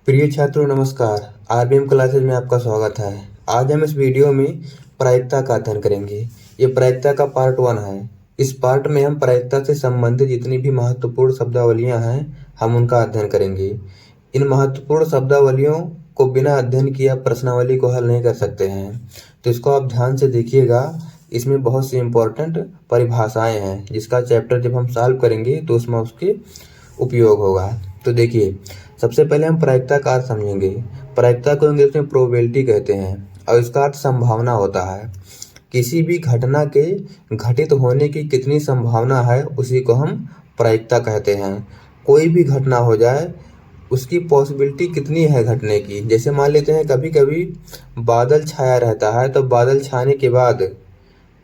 प्रिय छात्रों नमस्कार। आरबीएम क्लासेज में आपका स्वागत है। आज हम इस वीडियो में प्रायिकता का अध्ययन करेंगे। ये प्रायिकता का पार्ट 1 है। इस पार्ट में हम प्रायिकता से संबंधित जितनी भी महत्वपूर्ण शब्दावलियां हैं हम उनका अध्ययन करेंगे। इन महत्वपूर्ण शब्दावलियों को बिना अध्ययन किए आप प्रश्नावली को हल नहीं कर सकते हैं, तो इसको आप ध्यान से देखिएगा। इसमें बहुत सी इम्पोर्टेंट परिभाषाएं हैं जिसका चैप्टर जब हम सॉल्व करेंगे तो उसमें उसके उपयोग होगा। तो देखिए, सबसे पहले हम प्रायिकता का अर्थ समझेंगे। प्रायिकता को इंग्लिश में प्रोबेबिलिटी कहते हैं और इसका अर्थ संभावना होता है। किसी भी घटना के घटित होने की कितनी संभावना है उसी को हम प्रायिकता कहते हैं। कोई भी घटना हो जाए उसकी पॉसिबिलिटी कितनी है घटने की। जैसे मान लेते हैं कभी कभी बादल छाया रहता है, तो बादल छाने के बाद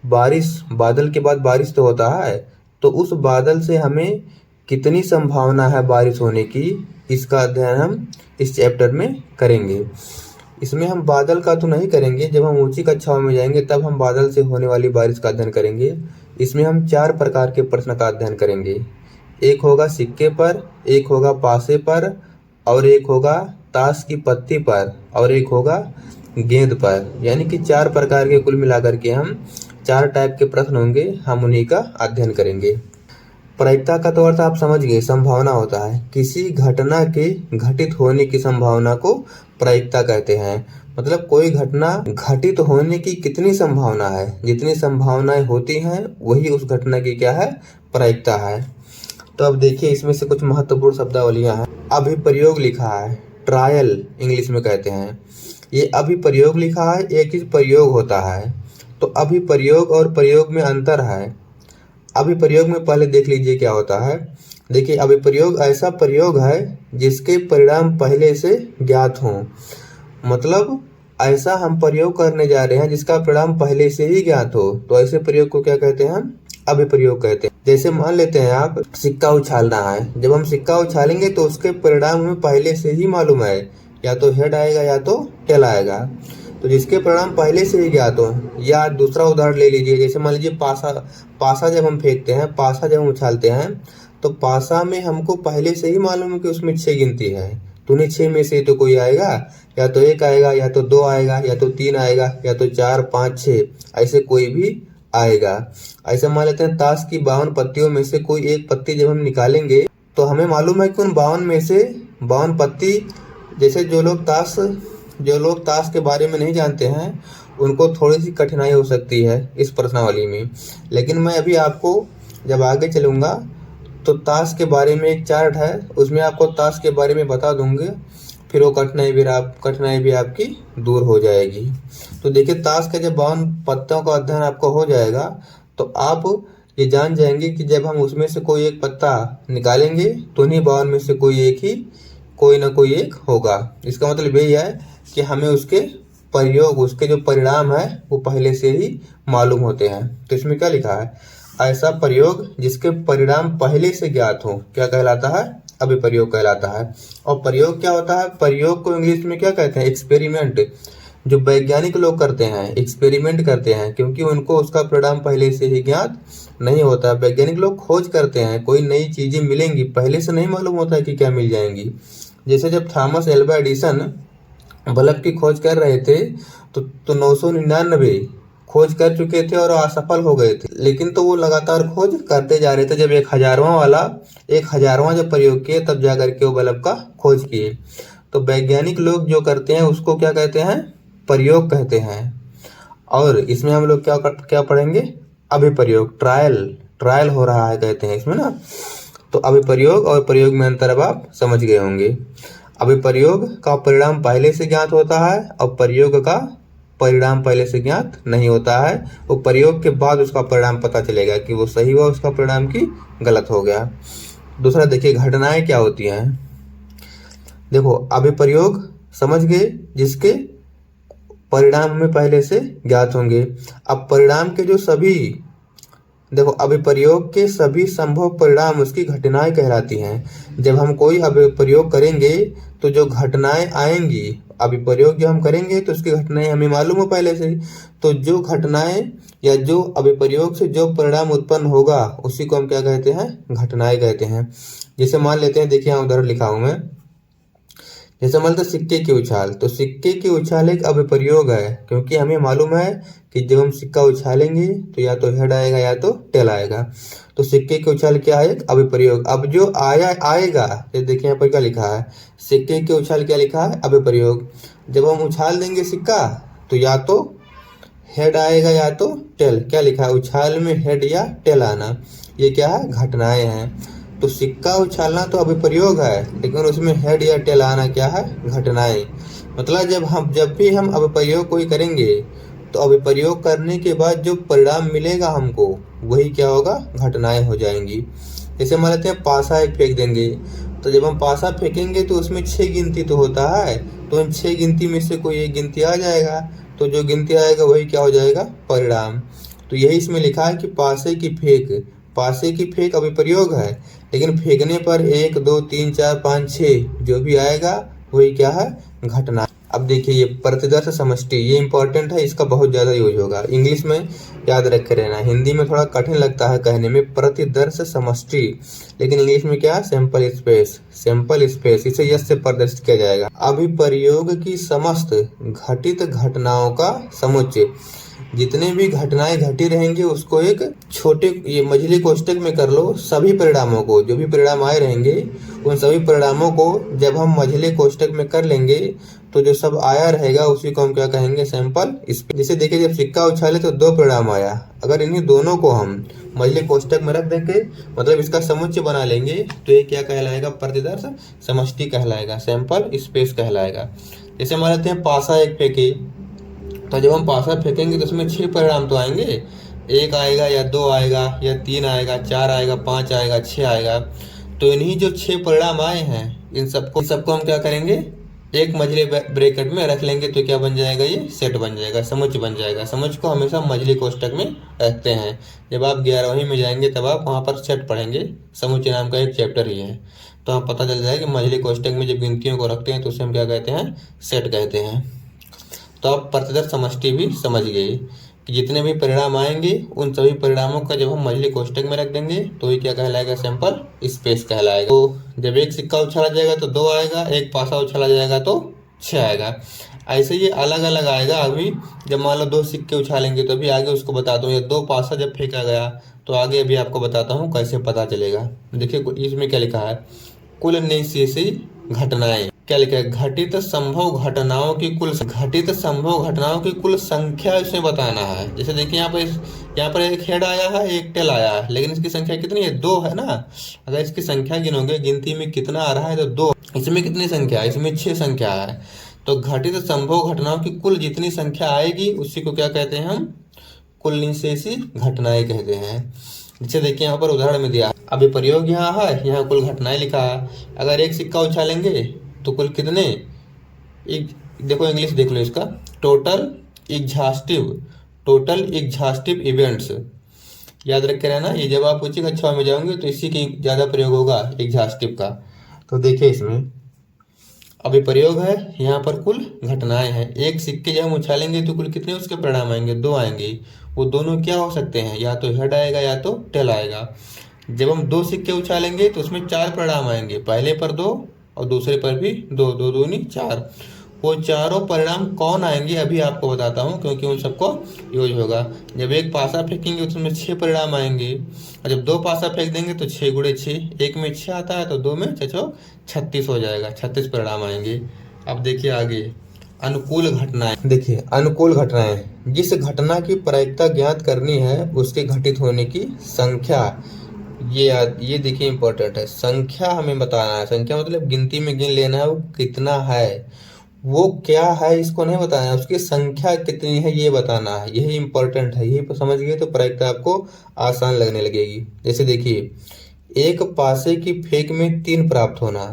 बादल के बाद बारिश तो होता है, तो उस बादल से हमें कितनी संभावना है बारिश होने की, इसका अध्ययन हम इस चैप्टर में करेंगे। इसमें हम बादल का तो नहीं करेंगे, जब हम ऊंची कक्षाओं में जाएंगे तब हम बादल से होने वाली बारिश का अध्ययन करेंगे। इसमें हम 4 प्रकार के प्रश्न का अध्ययन करेंगे। एक होगा सिक्के पर, एक होगा पासे पर, और एक होगा ताश की पत्ती पर, और एक होगा गेंद पर। यानी कि 4 प्रकार के कुल मिलाकर के हम 4 टाइप के प्रश्न होंगे, हम उन्हीं का अध्ययन करेंगे। प्रायिकता का तो अर्थ आप समझ गए, संभावना होता है। किसी घटना के घटित होने की संभावना को प्रायिकता कहते हैं। मतलब कोई घटना घटित होने की कितनी संभावना है, जितनी संभावनाएं होती हैं वही उस घटना की क्या है, प्रायिकता है। तो अब देखिए, इसमें से कुछ महत्वपूर्ण शब्दावलियां हैं। अभिप्रयोग लिखा है, ट्रायल इंग्लिश में कहते हैं। ये अभिप्रयोग लिखा है, एक चीज प्रयोग होता है। तो अभिप्रयोग और प्रयोग में अंतर है। अभिप्रयोग में पहले देख लीजिए क्या होता है। देखिए, अभिप्रयोग ऐसा प्रयोग है जिसके परिणाम पहले से ज्ञात हों। मतलब ऐसा हम प्रयोग करने जा रहे हैं जिसका परिणाम पहले से ही ज्ञात हो, तो ऐसे प्रयोग को क्या कहते हैं, हम अभिप्रयोग कहते हैं। जैसे मान लेते हैं आप सिक्का उछालना है, जब हम सिक्का उछालेंगे तो उसके परिणाम हमें पहले से ही मालूम है, या तो हेड आएगा या तो टेल आएगा। तो जिसके परिणाम पहले से ही ज्ञात हो। या दूसरा उदाहरण ले लीजिए, जैसे मान लीजिए पासा जब हम फेंकते हैं, पासा जब हम उछालते हैं, तो पासा में हमको पहले से ही मालूम है कि उसमें 6 गिनती है। तो उन्हीं 6 में से तो कोई आएगा, या तो 1 आएगा, या तो 2 आएगा, या तो 3 आएगा, या तो 4, 5, 6, ऐसे कोई भी आएगा। ऐसे मान लेते हैं ताश की 52 पत्तियों में से कोई एक पत्ती जब हम निकालेंगे तो हमें मालूम है कि उन 52 में से 52 पत्ती, जैसे जो लोग ताश के बारे में नहीं जानते हैं उनको थोड़ी सी कठिनाई हो सकती है इस प्रश्नावली में। लेकिन मैं अभी आपको जब आगे चलूँगा तो ताश के बारे में एक चार्ट है, उसमें आपको ताश के बारे में बता दूंगे, फिर वो कठिनाई भी आपकी दूर हो जाएगी। तो देखिए, ताश के जब 52 पत्तों का अध्ययन आपको हो जाएगा तो आप ये जान जाएंगे कि जब हम उसमें से कोई एक पत्ता निकालेंगे तो उन्हीं 52 में से कोई ना कोई एक होगा। इसका मतलब यही है कि हमें उसके जो परिणाम है वो पहले से ही मालूम होते हैं। तो इसमें क्या लिखा है, ऐसा प्रयोग जिसके परिणाम पहले से ज्ञात हो क्या कहलाता है, अभिप्रयोग कहलाता है। और प्रयोग क्या होता है, प्रयोग को इंग्लिश में क्या कहते हैं, एक्सपेरिमेंट। जो वैज्ञानिक लोग करते हैं, एक्सपेरिमेंट करते हैं, क्योंकि उनको उसका परिणाम पहले से ही ज्ञात नहीं होता। वैज्ञानिक लोग खोज करते हैं, कोई नई चीजें मिलेंगी, पहले से नहीं मालूम होता है कि क्या मिल जाएंगी। जैसे जब थॉमस एल्वा एडिसन बल्ब की खोज कर रहे थे तो 999 खोज कर चुके थे और असफल हो गए थे, लेकिन तो वो लगातार खोज करते जा रहे थे। जब 1000वां जब प्रयोग किए तब जाकर के वो बल्ब का खोज किए। तो वैज्ञानिक लोग जो करते हैं उसको क्या कहते हैं, प्रयोग कहते हैं। और इसमें हम लोग क्या पढ़ेंगे, अभिप्रयोग, ट्रायल हो रहा है कहते हैं इसमें ना। तो अभिप्रयोग और प्रयोग में अंतर अब आप समझ गए होंगे। अभिप्रयोग का परिणाम पहले से ज्ञात होता है और प्रयोग का परिणाम पहले से ज्ञात नहीं होता है। वो प्रयोग के बाद उसका परिणाम पता चलेगा कि वो सही हुआ उसका परिणाम की गलत हो गया। दूसरा देखिए, घटनाएं क्या होती हैं। देखो, अभिप्रयोग समझ गए जिसके परिणाम हमें पहले से ज्ञात होंगे। अब परिणाम के जो सभी, देखो अभिप्रयोग के सभी संभव परिणाम उसकी घटनाएं कहलाती हैं। जब हम कोई अभिप्रयोग करेंगे तो जो घटनाएं आएंगी, अभिप्रयोग जो हम करेंगे तो उसकी घटनाएं हमें मालूम हो पहले से। तो जो घटनाएं या जो अभिप्रयोग से जो परिणाम उत्पन्न होगा उसी को हम क्या कहते हैं, घटनाएं कहते हैं। जैसे मान लेते हैं, देखिए यहाँ उदाहरण लिखा हूं मैं। जैसे मान लो सिक्के की उछाल, तो सिक्के की उछाल एक अभिप्रयोग है, क्योंकि हमें मालूम है कि जब हम सिक्का उछालेंगे तो या तो हेड आएगा या तो टेल आएगा। तो सिक्के की उछाल क्या है? एक अभिप्रयोग। अब जो आएगा, ये देखिए यहाँ पर क्या लिखा है, सिक्के की उछाल क्या लिखा है? अभिप्रयोग। जब हम उछाल देंगे सिक्का तो या तो हेड आएगा या तो टेल। क्या लिखा है? उछाल में हेड या टेल आना। ये क्या है? घटनाएं हैं। तो सिक्का उछालना तो अभिप्रयोग है, लेकिन उसमें हेड या टेल आना क्या है? घटनाएं। मतलब जब भी हम अभिप्रयोग कोई करेंगे तो अभिप्रयोग करने के बाद जो परिणाम मिलेगा हमको, वही क्या होगा? घटनाएं हो जाएंगी। जैसे मान लेते हैं पासा एक फेंक देंगे, तो जब हम पासा फेंकेंगे तो उसमें 6 गिनती तो होता है, तो उन 6 गिनती में से कोई एक गिनती आ जाएगा, तो जो गिनती आएगा वही क्या हो जाएगा? परिणाम। तो यही इसमें लिखा है कि पासे की फेंक अभिप्रयोग है, लेकिन फेंकने पर 1 2 3 4 5 6 जो भी आएगा वही क्या है? घटना। अब देखिए ये प्रतिदर्श समष्टि, ये इंपॉर्टेंट है, इसका बहुत ज़्यादा यूज होगा। इंग्लिश में याद रखे रहना, हिंदी में थोड़ा कठिन लगता है कहने में प्रतिदर्श समष्टि, लेकिन इंग्लिश में क्या? सैंपल स्पेस, इसे यस से प्रदर्शित किया जाएगा। अभिप्रयोग की समस्त घटित घटनाओं का समुच्चय, जितने भी घटनाएं घटी रहेंगी उसको एक छोटे ये मझली कोष्टक में कर लो। सभी परिणामों को, जो भी परिणाम आए रहेंगे उन सभी परिणामों को जब हम मझले कोष्टक में कर लेंगे तो जो सब आया रहेगा उसी को हम क्या कहेंगे? Sample space. जैसे देखिए जब सिक्का उछाले तो 2 परिणाम आया, अगर इन्हीं दोनों को हम मझले कोष्टक में रख देंगे, मतलब इसका समुच्चय बना लेंगे, तो ये क्या कहलाएगा? प्रतिदर्श समष्टि कहलाएगा, सैंपल स्पेस कहलाएगा। जैसे मान लेते हैं पासा एक फेंके, तो जब हम पासा फेंकेंगे तो उसमें 6 परिणाम तो आएंगे, 1 आएगा या 2 आएगा या 3 आएगा, 4 आएगा, 5 आएगा, 6 आएगा। तो इन्हीं जो 6 परिणाम आए हैं इन सबको हम क्या करेंगे? एक मझले ब्रैकेट में रख लेंगे, तो क्या बन जाएगा? ये सेट बन जाएगा, समुच्चय बन जाएगा। समुच्चय को हमेशा मझली कोष्टक में रखते हैं। जब आप 11वीं में जाएंगे तब आप वहाँ पर सेट पढ़ेंगे, समुच्चय नाम का एक चैप्टर ही है, तो आप पता चल जाएगा कि मझली कोष्टक में जब गिनतियों को रखते हैं तो उसे हम क्या कहते हैं? सेट कहते हैं। तो आप प्रतिदर्श समष्टि भी समझ गए कि जितने भी परिणाम आएंगे उन सभी परिणामों का जब हम मझली कोष्टक में रख देंगे तो ये क्या कहलाएगा? सैंपल स्पेस कहलाएगा। तो जब एक सिक्का उछाला जाएगा तो 2 आएगा, एक पासा उछाला जाएगा तो 6 आएगा। ऐसे ये अलग अलग आएगा। अभी जब मान लो 2 सिक्के उछालेंगे तो अभी आगे उसको बताता हूँ, या 2 पासा जब फेंका गया तो आगे अभी आपको बताता हूँ कैसे पता चलेगा। देखिए इसमें क्या लिखा है? कुल निश्चेषी घटनाएं। क्या लिखा है? घटित संभव घटनाओं की कुल संख्या इसमें बताना है। जैसे देखिए यहाँ पर एक हेड आया है, एक टेल आया है, लेकिन इसकी संख्या कितनी है? 2 है ना। अगर इसकी संख्या गिनोगे, गिनती में कितना आ रहा है तो 2। इसमें कितनी संख्या है? इसमें 6 संख्या है। तो घटित संभव घटनाओं की कुल जितनी संख्या आएगी उसी को क्या कहते हैं? हम कुल निश्चेषी घटनाएं कहते हैं। जैसे देखिए यहाँ पर उदाहरण में दिया, अभी प्रयोग यहाँ है, यहाँ कुल घटनाएं लिखा है। अगर एक सिक्का उछालेंगे तो कुल कितने? एक देखो इंग्लिश देख लो इसका, टोटल एग्जॉस्टिव इवेंट्स। याद रख के रहना, ये जब आप उच्च कक्षा में जाओगे तो इसी की ज़्यादा प्रयोग होगा, एग्जॉस्टिव का। तो देखिए इसमें अभी प्रयोग है, यहाँ पर कुल घटनाएं हैं। एक सिक्के जब हम उछालेंगे तो कुल कितने उसके परिणाम आएंगे? 2 आएंगे। वो दोनों क्या हो सकते हैं? या तो हेड आएगा या तो टेल आएगा। जब हम 2 सिक्के उछालेंगे तो उसमें 4 परिणाम आएंगे, पहले पर 2 और दूसरे पर भी 2, 2 दूनी 4। वो चारों परिणाम कौन आएंगे अभी आपको बताता हूँ, क्योंकि उन सबको यूज होगा। जब एक पासा फेंकेंगे तो उसमें 6 परिणाम आएंगे, और जब 2 पासा फेंक देंगे तो 6 गुणे 6, 1 में 6 आता है तो 2 में 6 36 हो जाएगा, 36 परिणाम आएंगे। अब देखिए आगे अनुकूल घटनाएं। देखिए अनुकूल घटनाएं, जिस घटना की प्रायिकता ज्ञात करनी है उसके घटित होने की संख्या। ये देखिए इंपॉर्टेंट है, संख्या हमें बताना है। संख्या मतलब गिनती में गिन लेना है, वो कितना है, वो क्या है इसको नहीं बताना है, उसकी संख्या कितनी है ये बताना है। यही इंपॉर्टेंट है, यही समझ गए तो प्रायिकता आपको आसान लगने लगेगी। जैसे देखिए एक पासे की फेंक में 3 प्राप्त होना,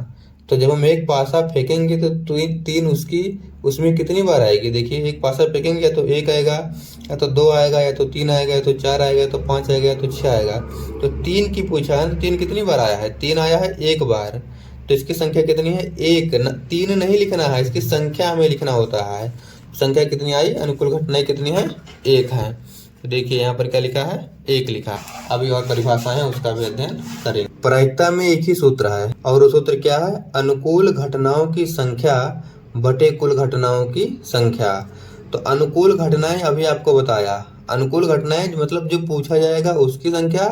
तो जब हम एक पासा फेंकेंगे तो 3 उसमें कितनी बार आएगी? देखिए एक पासा फेंकेंगे या तो 1 आएगा, या तो 2 आएगा, या तो 3 आएगा, या तो 4 आएगा, या तो 5 आएगा, या तो 6 आएगा। तो 3 की पूछा है, तो 3 कितनी बार आया है? 3 आया है 1 बार, तो इसकी संख्या कितनी है? 1। 3 नहीं लिखना है, इसकी संख्या हमें लिखना होता है। संख्या कितनी आई? अनुकूल घटनाएं कितनी है? 1 है। तो देखिए यहाँ पर क्या लिखा है? 1 लिखा। अभी और परिभाषाएं उसका भी अध्ययन करेंगे। प्रायिकता में एक ही सूत्र है और वो सूत्र क्या है? अनुकूल घटनाओं की संख्या बटे कुल घटनाओं की संख्या। तो अनुकूल घटनाएं अभी आपको बताया, अनुकूल घटनाएं मतलब जो पूछा जाएगा उसकी संख्या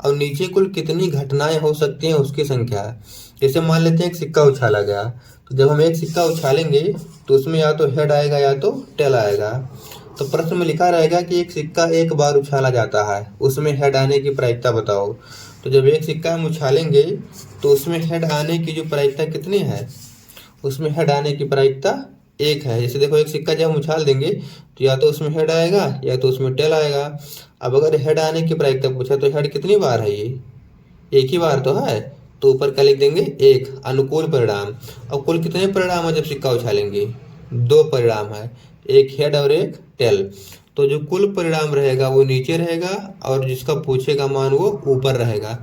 और नीचे कुल कितनी घटनाएं हो सकती हैं उसकी संख्या। जैसे मान लेते हैं एक सिक्का उछाला गया, तो जब हम एक सिक्का उछालेंगे तो उसमें या तो हेड आएगा या तो टेल आएगा। तो प्रश्न में लिखा रहेगा कि एक सिक्का एक बार उछाला जाता है, उसमें हेड आने की प्रायिकता बताओ। तो जब एक सिक्का हम उछालेंगे तो उसमें हेड आने की जो प्रायिकता कितनी है? उसमें हेड आने की प्रायिकता एक है। जैसे देखो एक सिक्का जब हम उछाल देंगे तो या तो उसमें हेड आएगा या तो उसमें टेल आएगा। अब अगर हेड आने की प्रायिकता पूछा तो हेड कितनी बार है? ये एक ही बार तो है, तो ऊपर क्या लिख देंगे? एक। अनुकूल परिणाम। अब कुल कितने परिणाम है जब सिक्का उछालेंगे? दो परिणाम है, एक हेड और एक टेल। तो जो कुल परिणाम रहेगा वो नीचे रहेगा और जिसका पूछेगा मान वो ऊपर रहेगा।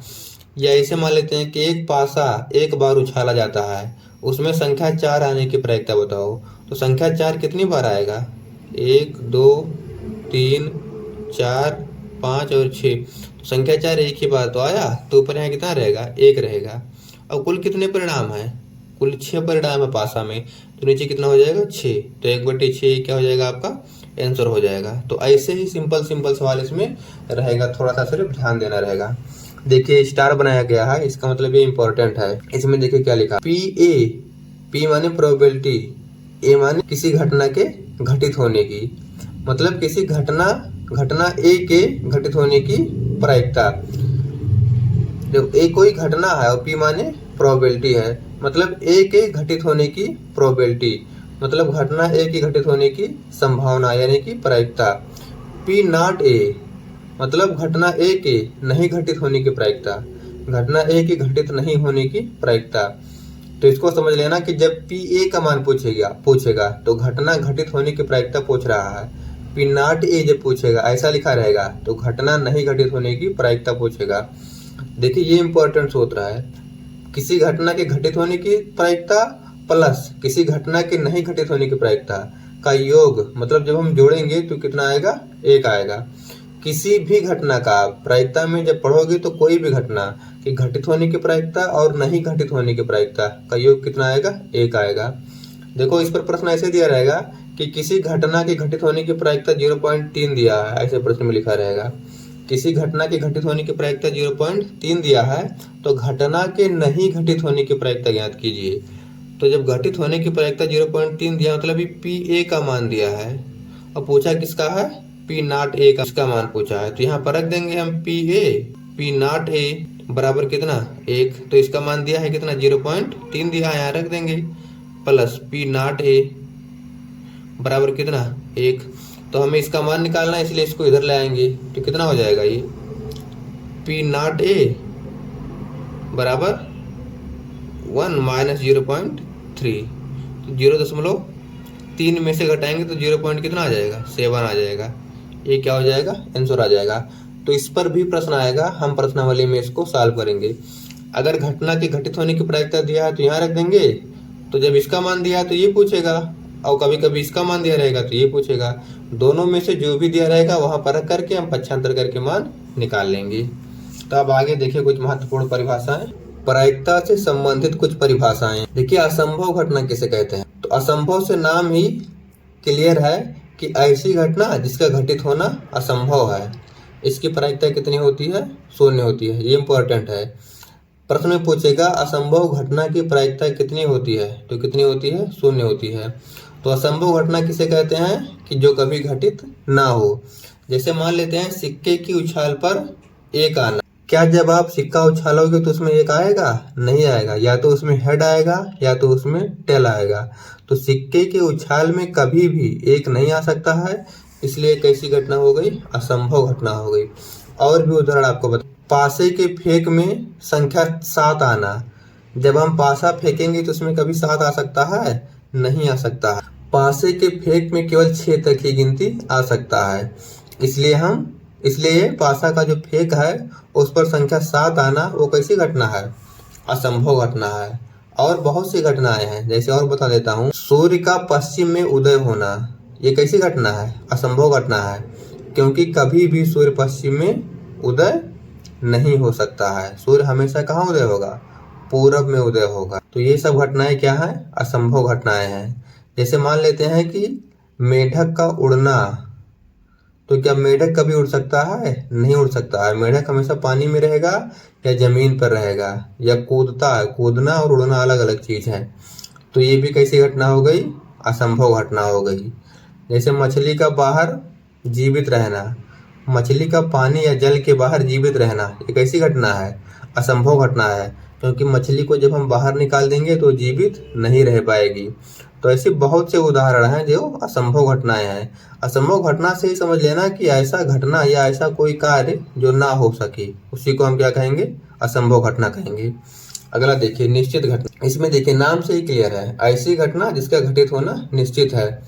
या ऐसे मान लेते हैं कि एक पासा एक बार उछाला जाता है, उसमें संख्या 4 आने की प्रायिकता बताओ। तो संख्या 4 कितनी बार आएगा? 1 2 3 4 5 और 6। संख्या 4 एक ही बार तो आया, तो ऊपर यहाँ कितना रहेगा? एक रहेगा। अब कुल कितने परिणाम है? कुल 6 परिणाम है पासा में, तो नीचे कितना हो जाएगा? 6। तो 1/6 क्या हो जाएगा आपका? आंसर हो जाएगा। तो ऐसे ही सिंपल सिंपल सवाल इसमें रहेगा, थोड़ा सा सिर्फ ध्यान देना रहेगा। देखिए स्टार बनाया गया है, इसका मतलब ये इंपॉर्टेंट है। इसमें देखिए क्या लिखा, पी ए, पी माने प्रोबेबिलिटी, ए माने किसी घटना के घटित होने की, मतलब किसी घटना ए के घटित होने की प्रायिकता। जब ए कोई घटना है और पी माने प्रोबेबिलिटी है, मतलब ए के घटित होने की प्रोबेबिलिटी, मतलब घटना ए की घटित होने की संभावना यानी कि प्रायिकता। पी नॉट ए मतलब घटना ए के नहीं घटित होने की प्रायिकता, घटना ए की घटित नहीं होने की प्रायिकता। तो इसको समझ लेना कि जब पी ए का मान पूछेगा तो घटना घटित होने की प्रायिकता पूछ रहा है। पी नॉट ए जब पूछेगा ऐसा लिखा रहेगा तो घटना नहीं घटित होने की प्रायिकता पूछेगा। देखिए ये इंपॉर्टेंट सूत्र है, किसी घटना के घटित होने की प्रायिकता प्लस किसी घटना के नहीं घटित होने की प्रायिकता का योग, मतलब जब हम जोड़ेंगे तो कितना आएगा? एक आएगा। किसी भी घटना का प्रायिकता में जब पढ़ोगे तो कोई भी घटना की घटित होने की प्रायिकता और नहीं घटित होने की प्रायिकता का योग कितना आएगा? एक आएगा। देखो इस पर प्रश्न ऐसे दिया रहेगा कि किसी घटना के घटित होने की प्रायिकता 0.3 दिया है, ऐसे प्रश्न में लिखा रहेगा। किसी घटना के घटित होने की प्रायिकता 0.3 दिया है तो घटना के नहीं घटित होने की प्रायिकता ज्ञात कीजिए। तो जब घटित होने की प्रायिकता 0.3 दिया मतलब पी ए का मान दिया है और पूछा किसका है? पी नॉट ए का इसका मान पूछा है। तो यहाँ पर रख देंगे हम पी नॉट ए बराबर कितना? 1। तो इसका मान दिया है कितना? 0.3 दिया है, यहाँ रख देंगे प्लस पी नॉट ए बराबर कितना? 1। तो हमें इसका मान निकालना है इसलिए इसको इधर ले आएंगे तो कितना हो जाएगा? ये पी नॉट ए बराबर 1 माइनस 0.3। तो 0.3 में से घटाएंगे तो 0 कितना आ जाएगा? 7 आ जाएगा। ये क्या हो जाएगा? आंसर आ जाएगा। तो इस पर भी प्रश्न आएगा, हम प्रश्नावली में इसको सॉल्व करेंगे। अगर घटना के घटित होने की प्रायिकता दिया है तो यहाँ रख देंगे, तो जब इसका मान दिया है तो ये पूछेगा और कभी कभी इसका मान दिया रहेगा तो ये पूछेगा। दोनों में से जो भी दिया रहेगा वहां पर रख करके हम पक्षांतर करके मान निकाल लेंगे। तो अब आगे देखिए कुछ महत्वपूर्ण परिभाषाएं, प्रायिकता से संबंधित कुछ परिभाषाएं। देखिए असंभव घटना किसे कहते हैं? तो असंभव से नाम ही क्लियर है कि ऐसी घटना जिसका घटित होना असंभव है, इसकी प्रायिकता कितनी होती है? 0 होती है। ये इंपॉर्टेंट है। प्रश्न में पूछेगा असंभव घटना की प्रायिकता कितनी होती है? तो कितनी होती है? 0 होती है। तो असंभव घटना किसे कहते हैं? कि जो कभी घटित ना हो। जैसे मान लेते हैं सिक्के की उछाल पर एक आना, क्या जब आप सिक्का उछालोगे तो उसमें एक आएगा? नहीं आएगा, या तो उसमें हेड आएगा या तो उसमें टेल आएगा। तो सिक्के के उछाल में कभी भी एक नहीं आ सकता है, इसलिए कैसी घटना हो गई? असंभव घटना हो गई। और भी उदाहरण आपको बता, पासे के फेंक में संख्या 7 आना, जब हम पासा फेंकेंगे तो उसमें कभी 7 आ सकता है? नहीं आ सकता है। पासे के फेंक में केवल 6 तक ही गिनती आ सकता है, इसलिए पासा का जो फेंक है उस पर संख्या 7 आना वो कैसी घटना है? असंभव घटना है। और बहुत सी घटनाएं हैं, जैसे और बता देता हूँ, सूर्य का पश्चिम में उदय होना, ये कैसी घटना है? असंभव घटना है, क्योंकि कभी भी सूर्य पश्चिम में उदय नहीं हो सकता है। सूर्य हमेशा कहाँ उदय होगा? पूरब में उदय होगा। तो ये सब घटनाएं क्या है? असंभव घटनाएं हैं। जैसे मान लेते हैं कि मेढक का उड़ना, तो क्या मेढक कभी उड़ सकता है? नहीं उड़ सकता है। मेढक हमेशा पानी में रहेगा या जमीन पर रहेगा या कूदता है। कूदना और उड़ना अलग अलग चीज है। तो ये भी कैसी घटना हो गई? असंभव घटना हो गई। जैसे मछली का बाहर जीवित रहना, मछली का पानी या जल के बाहर जीवित रहना, ये कैसी घटना है? असंभव घटना है, क्योंकि मछली को जब हम बाहर निकाल देंगे तो जीवित नहीं रह पाएगी। तो ऐसे बहुत से उदाहरण हैं जो असंभव घटनाएं हैं। असंभव घटना से ही समझ लेना कि ऐसा घटना या ऐसा कोई कार्य जो ना हो सके, उसी को हम क्या कहेंगे? असंभव घटना कहेंगे। अगला देखिए निश्चित घटना। इसमें देखिए नाम से ही क्लियर है, ऐसी घटना जिसका घटित होना निश्चित है,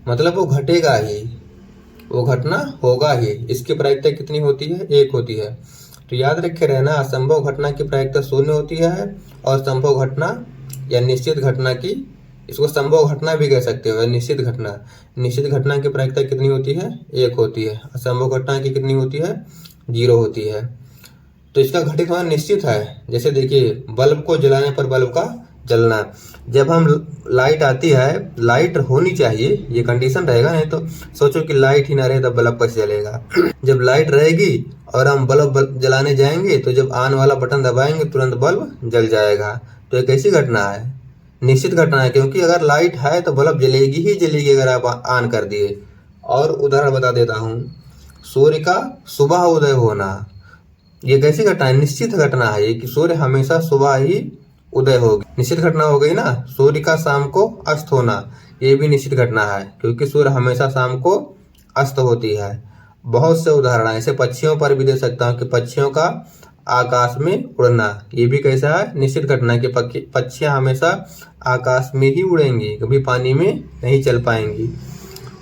मतलब वो घटेगा ही, वो घटना होगा ही। इसकी प्रायिकता कितनी होती है? 1 होती है। तो याद रखे रहना, असंभव घटना की प्रायिकता 0 होती है और संभव घटना या निश्चित घटना की, इसको संभव घटना भी कह सकते हो, निश्चित घटना की प्रायिकता कितनी होती है? 1 होती है। असंभव घटना की कितनी होती है? 0 होती है। तो इसका घटित होना निश्चित है। जैसे देखिए बल्ब को जलाने पर बल्ब का जलना, जब हम लाइट आती है, लाइट होनी चाहिए, ये कंडीशन रहेगा, नहीं तो सोचो कि लाइट ही ना रहे तब बल्ब कैसे जलेगा। जब लाइट रहेगी और हम बल्ब जलाने जाएंगे तो जब ऑन वाला बटन दबाएंगे तुरंत बल्ब जल जाएगा। तो ये कैसी घटना है? निश्चित घटना है, क्योंकि अगर लाइट है तो बल्ब जलेगी ही जलेगी अगर आप ऑन कर दिए। और उदाहरण बता देता हूँ, सूर्य का सुबह उदय होना, ये कैसी घटना है? निश्चित घटना है ये, कि सूर्य हमेशा सुबह ही उदय होगी। निश्चित घटना हो गई ना। सूर्य का शाम को अस्त होना, ये भी निश्चित घटना है, क्योंकि सूर्य हमेशा शाम को अस्त होती है। बहुत से उदाहरण है, ऐसे पक्षियों पर भी दे सकता हूँ कि पक्षियों का आकाश में उड़ना, ये भी कैसा है? निश्चित घटना है कि पक्षियां हमेशा आकाश में ही उड़ेंगी, कभी पानी में नहीं चल पाएंगी।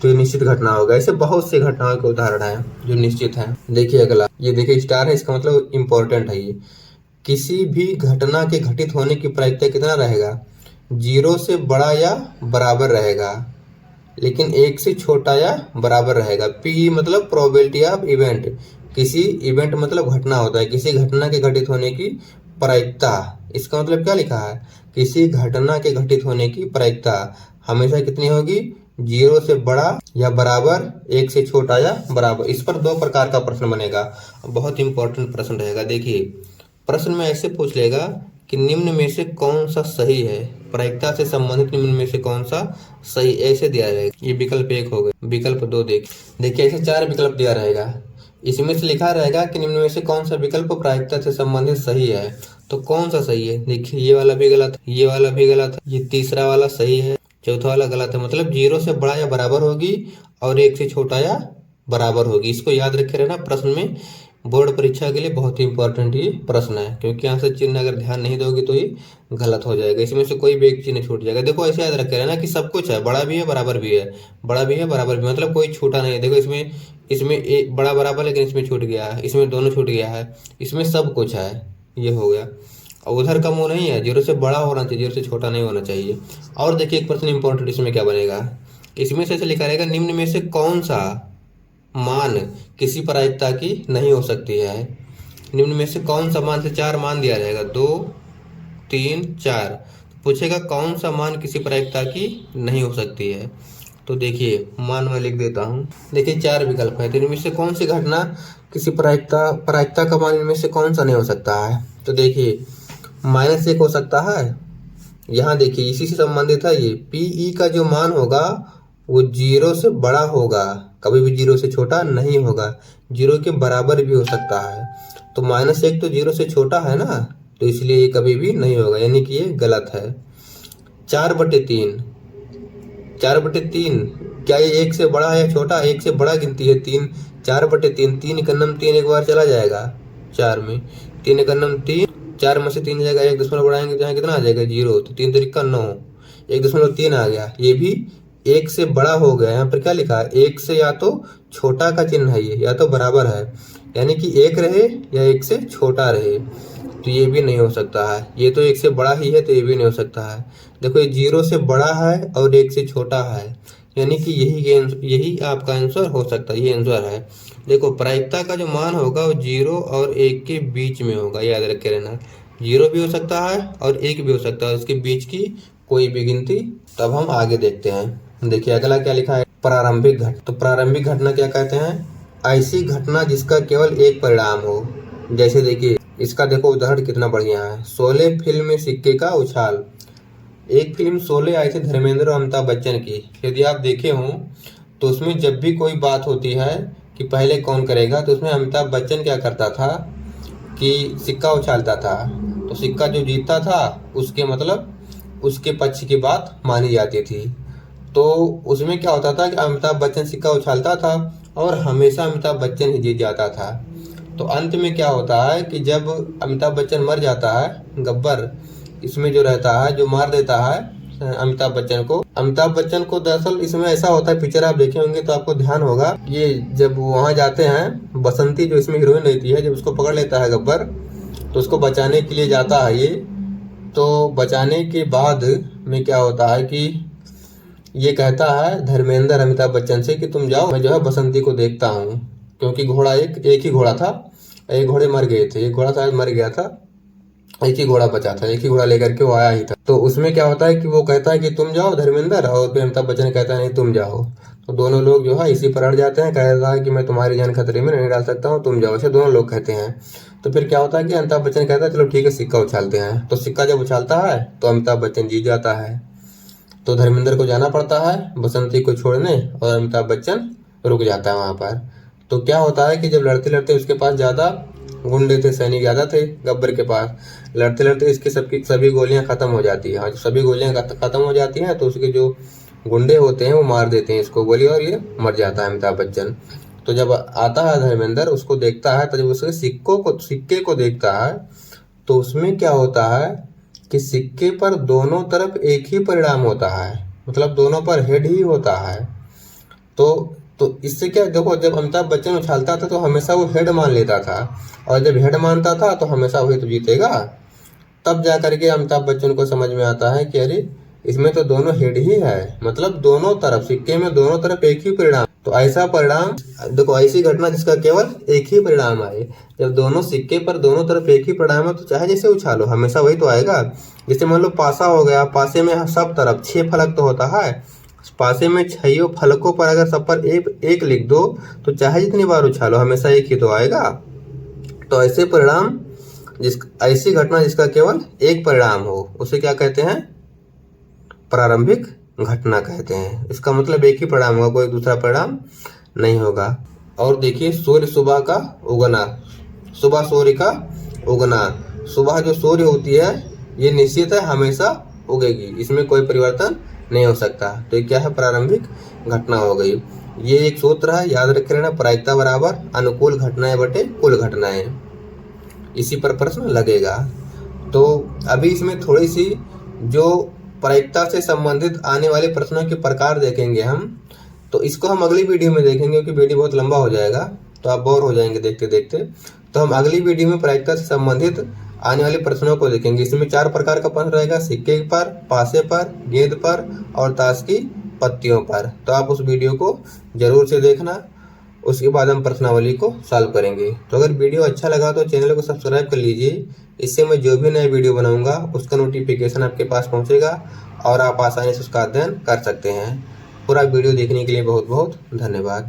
तो ये निश्चित घटना होगा। ऐसे बहुत से घटनाओं के उदाहरण हैं जो निश्चित हैं। देखिए अगला, ये देखिए स्टार है, इसका मतलब इम्पोर्टेंट है ये। किसी भी घटना के घटित होने की प्रायिकता कितना रहेगा? 0 से बड़ा या बराबर रहेगा, लेकिन 1 से छोटा या बराबर रहेगा। पी मतलब प्रोबेबिलिटी ऑफ इवेंट, किसी इवेंट मतलब घटना होता है, किसी घटना के घटित होने की प्रायिकता। इसका मतलब क्या लिखा है? किसी घटना के घटित होने की प्रायिकता हमेशा कितनी होगी? 0 से बड़ा या बराबर, 1 से छोटा या बराबर। इस पर 2 प्रकार का प्रश्न बनेगा, बहुत इंपॉर्टेंट प्रश्न रहेगा। देखिए प्रश्न में ऐसे पूछ लेगा कि निम्न में से कौन सा सही है, प्रायिकता से संबंधित निम्न में से कौन सा सही, ऐसे दिया रहेगा। ये विकल्प 1 हो गया। विकल्प 2 देखिए ऐसे 4 विकल्प दिया रहेगा, इसमें से लिखा रहेगा कि निम्न में से कौन सा विकल्प प्रायिकता से संबंधित सही है। तो कौन सा सही है? देखिए ये वाला भी गलत, ये वाला भी गलत, ये तीसरा वाला सही है, चौथा वाला गलत है। मतलब 0 से बड़ा या बराबर होगी और 1 से छोटा या बराबर होगी। इसको याद रखे रहना, प्रश्न में बोर्ड परीक्षा के लिए बहुत ही इंपॉर्टेंट ये प्रश्न है, क्योंकि यहाँ से चिन्ह अगर ध्यान नहीं दोगे तो ये गलत हो जाएगा। इसमें से कोई भी एक चिन्ह छूट जाएगा। देखो ऐसे याद रखे रहना कि सब कुछ है, बड़ा भी है बराबर भी है, बड़ा भी है बराबर भी, मतलब कोई छूटा नहीं है। देखो इसमें इसमें एक बड़ा बराबर, लेकिन इसमें छूट गया है, इसमें दोनों छूट गया है, इसमें सब कुछ है, ये हो गया। और उधर का मुंह नहीं है, 0 से बड़ा होना चाहिए, 0 से छोटा नहीं होना चाहिए। और देखिए एक प्रश्न इंपॉर्टेंट इसमें क्या बनेगा, इसमें से लिखा रहेगा निम्न में से कौन सा मान किसी प्रायिकता की नहीं हो सकती है। निम्न में से कौन सा मान, से 4 मान दिया रहेगा, 2 3 4, पूछेगा कौन सा मान किसी प्रायिकता की नहीं हो सकती है। तो देखिए मान मैं लिख देता हूँ। देखिए 4 विकल्प है, तो इनमें से कौन सी घटना किसी प्रायिकता का मान इनमें से कौन सा नहीं हो सकता है। तो देखिए -1 हो सकता है, यहाँ देखिए इसी से संबंधित है ये। पीई का जो मान होगा वो 0 से बड़ा होगा, कभी भी 0 से छोटा नहीं होगा, 0 के बराबर भी हो सकता है। तो -1 तो 0 से छोटा है ना, तो इसलिए ये कभी भी नहीं होगा, यानी कि ये गलत है। 4/3, 4/3 क्या ये 1 से बड़ा है या छोटा? 1 से बड़ा गिनती है 3, 4/3, 3 एकन्नम 3 एक बार चला जाएगा 4 में, 3 एकन्नम 3, 4 में से 3 जाएगा, 1 दशमलव बढ़ाएंगे तो यहाँ कितना आ जाएगा? 0। तो 3 3 9, 1.3 आ गया, ये भी 1 से बड़ा हो गया। यहाँ पर क्या लिखा है? 1 से या तो छोटा का चिन्ह है ये, या तो बराबर है, यानी कि 1 रहे या 1 से छोटा रहे, तो ये भी नहीं हो सकता है। ये तो 1 से बड़ा ही है, तो ये भी नहीं हो सकता है। देखो ये 0 से बड़ा है और 1 से छोटा है, यानी कि यही आपका आंसर हो सकता है, ये आंसर है। देखो प्रायिकता का जो मान होगा वो 0 और 1 के बीच में होगा, याद रखे रहना। 0 भी हो सकता है और 1 भी हो सकता है, उसके बीच की कोई भी गिनती। तब हम आगे देखते हैं। देखिए अगला क्या लिखा है, प्रारंभिक घटना। तो प्रारंभिक घटना क्या कहते हैं, ऐसी घटना जिसका केवल एक परिणाम हो। जैसे देखिए इसका देखो उदाहरण कितना बढ़िया है, शोले फिल्म में सिक्के का उछाल। एक फिल्म शोले आई थी धर्मेंद्र और अमिताभ बच्चन की। यदि आप देखे हों तो उसमें जब भी कोई बात होती है कि पहले कौन करेगा, तो उसमें अमिताभ बच्चन क्या करता था कि सिक्का उछालता था। तो सिक्का जो जीतता था उसके मतलब उसके पक्ष की बात मानी जाती थी। तो उसमें क्या होता था कि अमिताभ बच्चन सिक्का उछालता था और हमेशा अमिताभ बच्चन ही जीत जाता था। तो अंत में क्या होता है कि जब अमिताभ बच्चन मर जाता है, गब्बर इसमें जो रहता है, जो मार देता है अमिताभ बच्चन को। अमिताभ बच्चन को दरअसल इसमें ऐसा होता है, पिक्चर आप देखे होंगे तो आपको ध्यान होगा, ये जब वहाँ जाते हैं, बसंती जो इसमें हीरोइन रहती है, जब उसको पकड़ लेता है गब्बर, तो उसको बचाने के लिए जाता है ये। तो बचाने के बाद में क्या होता है कि ये कहता है धर्मेंद्र अमिताभ बच्चन से कि तुम जाओ, मैं जो है बसंती को देखता हूँ। क्योंकि घोड़ा एक ही घोड़ा था, एक घोड़े मर गए थे, एक घोड़ा शायद मर गया था, एक ही घोड़ा बचा था, एक ही घोड़ा लेकर के वो आया ही था। तो उसमें क्या होता है कि वो कहता है कि तुम जाओ धर्मेंद्र, और फिर अमिताभ बच्चन कहता है नहीं तुम जाओ। तो दोनों लोग जो है इसी पर अड़ जाते हैं, कहता है कि मैं तुम्हारी जान खतरे में नहीं डाल सकता हूँ, तुम जाओ, ऐसे दोनों लोग कहते हैं। तो फिर क्या होता है कि अमिताभ बच्चन कहता है चलो ठीक है सिक्का उछालते हैं। तो सिक्का जब उछालता है तो अमिताभ बच्चन जीत जाता है। तो धर्मेंद्र को जाना पड़ता है बसंती को छोड़ने और अमिताभ बच्चन रुक जाता है वहाँ पर। तो क्या होता है कि जब लड़ते लड़ते उसके पास ज़्यादा गुंडे थे, सैनिक ज़्यादा थे गब्बर के पास, लड़ते लड़ते इसकी सभी गोलियां ख़त्म हो जाती हैं। और जब सभी गोलियां ख़त्म हो जाती हैं तो उसके जो गुंडे होते हैं वो मार देते हैं इसको गोली और ये मर जाता है अमिताभ बच्चन। तो जब आता है धर्मेंद्र उसको देखता है, तो जब उसके सिक्के को देखता है तो उसमें क्या होता है कि सिक्के पर दोनों तरफ एक ही परिणाम होता है, मतलब दोनों पर हेड ही होता है। तो इससे क्या देखो, जब अमिताभ बच्चन उछालता था तो हमेशा वो हेड मान लेता था, और जब हेड मानता था तो हमेशा वही तो जीतेगा। तब जा करके अमिताभ बच्चन को समझ में आता है कि अरे इसमें तो दोनों हेड ही है, मतलब दोनों तरफ सिक्के में दोनों तरफ एक ही परिणाम। तो ऐसा परिणाम देखो, ऐसी घटना जिसका केवल एक ही परिणाम आए। जब दोनों सिक्के पर दोनों तरफ एक ही परिणाम है तो चाहे जैसे उछालो हमेशा वही तो आएगा। जैसे मान लो पासा हो गया, पासे में सब तरफ 6 फलक तो होता है, पासे में 6 फलकों पर अगर सब पर एक लिख दो तो चाहे जितनी बार उछालो हमेशा एक ही तो आएगा। तो ऐसे परिणाम ऐसी घटना जिसका केवल एक परिणाम हो उसे क्या कहते हैं, प्रारंभिक घटना कहते हैं। इसका मतलब एक ही परिणाम होगा, कोई दूसरा परिणाम नहीं होगा। और देखिए सूर्य सुबह का उगना, सुबह सूर्य का उगना। सुबह जो सूर्य होती है ये निश्चित है हमेशा उगेगी, इसमें कोई परिवर्तन नहीं हो सकता। तो ये क्या है, प्रारंभिक घटना हो गई। ये एक सूत्र है, याद रखे रहना, प्रायिकता बराबर अनुकूल घटनाएं बटे कुल घटनाएं। इसी पर प्रश्न लगेगा। तो अभी इसमें थोड़ी सी जो प्रायिकता से संबंधित आने वाले प्रश्नों के प्रकार देखेंगे हम, तो इसको हम अगली वीडियो में देखेंगे क्योंकि वीडियो बहुत लंबा हो जाएगा तो आप बोर हो जाएंगे देखते देखते। तो हम अगली वीडियो में प्रायिकता से संबंधित आने वाले प्रश्नों को देखेंगे। इसमें 4 प्रकार का प्रश्न रहेगा, सिक्के पर, पासे पर, गेंद पर और ताश की पत्तियों पर। तो आप उस वीडियो को जरूर से देखना, उसके बाद हम प्रश्नावली को सॉल्व करेंगे। तो अगर वीडियो अच्छा लगा तो चैनल को सब्सक्राइब कर लीजिए, इससे मैं जो भी नया वीडियो बनाऊंगा उसका नोटिफिकेशन आपके पास पहुंचेगा और आप आसानी से उसका अध्ययन कर सकते हैं। पूरा वीडियो देखने के लिए बहुत बहुत धन्यवाद।